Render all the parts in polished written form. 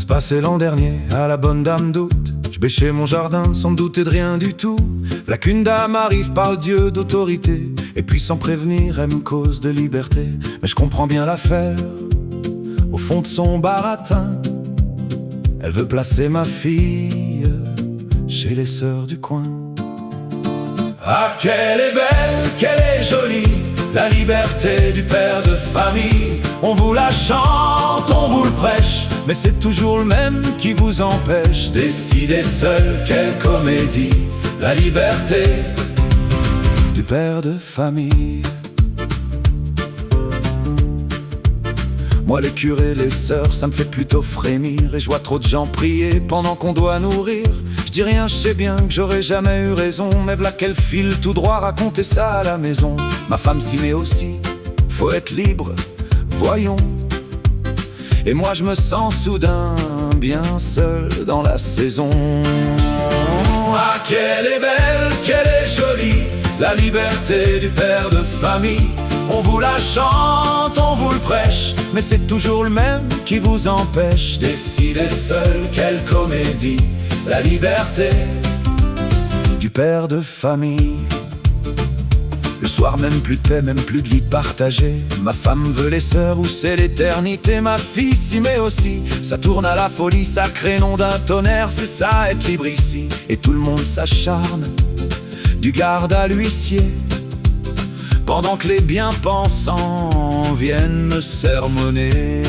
se passait l'an dernier, à la bonne dame d'août. Je bêchais mon jardin sans me douter de rien du tout. V'là qu'une dame arrive, parle Dieu d'autorité, et puis sans prévenir, elle me cause de liberté. Mais je comprends bien l'affaire, au fond de son baratin, elle veut placer ma fille chez les sœurs du coin. Ah, qu'elle est belle, qu'elle est jolie, la liberté du père de famille. On vous la chante, on vous le prêche, mais c'est toujours le même qui vous empêche. Décidez seul, quelle comédie, la liberté du père de famille. Moi les curés, les sœurs, ça me fait plutôt frémir. Et je vois trop de gens prier pendant qu'on doit nourrir. Je dis rien, je sais bien que j'aurais jamais eu raison, mais v'là qu'elle file tout droit raconter ça à la maison. Ma femme s'y met aussi, faut être libre, voyons. Et moi je me sens soudain bien seul dans la saison. Ah, qu'elle est belle, qu'elle est jolie, la liberté du père de famille. On vous la chante, on vous le prêche, mais c'est toujours le même qui vous empêche. Décidez seul, quelle comédie, la liberté du père de famille. Le soir même plus de paix, même plus de lit partagé. Ma femme veut les sœurs ou c'est l'éternité. Ma fille s'y met aussi, ça tourne à la folie. Sacré nom d'un tonnerre, c'est ça être libre ici. Et tout le monde s'acharne, du garde à l'huissier, pendant que les bien-pensants viennent me sermonner.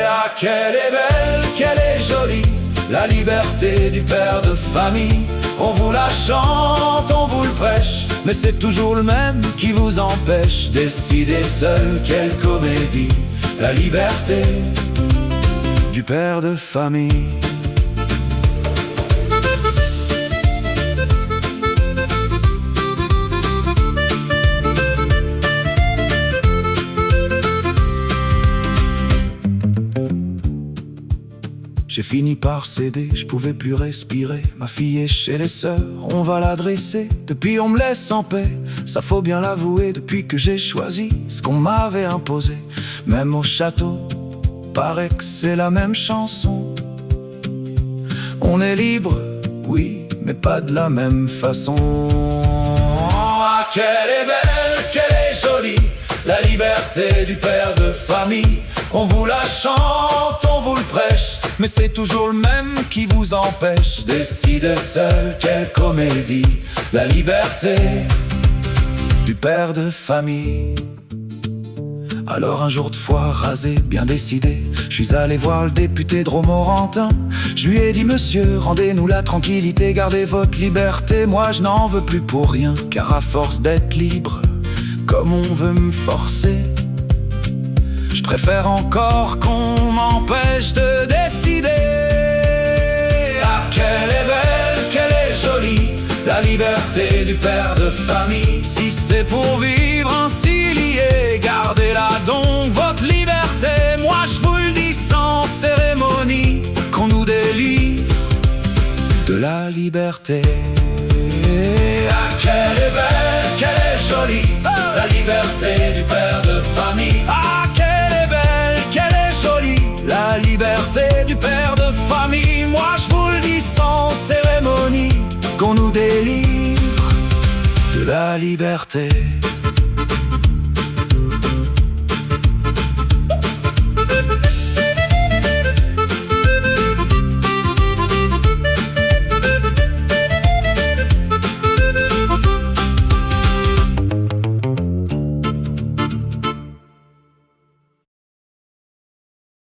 Ah, qu'elle est belle, qu'elle est jolie, la liberté du père de famille. On vous la chante, on vous le prêche, mais c'est toujours le même qui vous empêche. Décidez seul, quelle comédie, la liberté du père de famille. J'ai fini par céder, je pouvais plus respirer. Ma fille est chez les sœurs, on va l'adresser. Depuis on me laisse en paix, ça faut bien l'avouer. Depuis que j'ai choisi ce qu'on m'avait imposé, même au château, paraît que c'est la même chanson. On est libre, oui, mais pas de la même façon. Ah, qu'elle est belle, qu'elle est jolie, la liberté du père de famille. On vous la chante, on vous le prêche, mais c'est toujours le même qui vous empêche. Décidez seul, quelle comédie, la liberté du père de famille. Alors un jour de foire rasé, bien décidé, je suis allé voir le député de Romorantin. Je lui ai dit: monsieur, rendez-nous la tranquillité, gardez votre liberté. Moi je n'en veux plus pour rien, car à force d'être libre, comme on veut me forcer, je préfère encore qu'on m'empêche de décider. Ah, qu'elle est belle, qu'elle est jolie, la liberté du père de famille. Si c'est pour vivre ainsi lié, gardez-la donc, votre liberté. Moi je vous le dis sans cérémonie, qu'on nous délivre de la liberté. Ah, qu'elle est belle, qu'elle est jolie, la liberté du père de famille. Ah, la liberté du père de famille. Moi je vous le dis sans cérémonie, qu'on nous délivre de la liberté.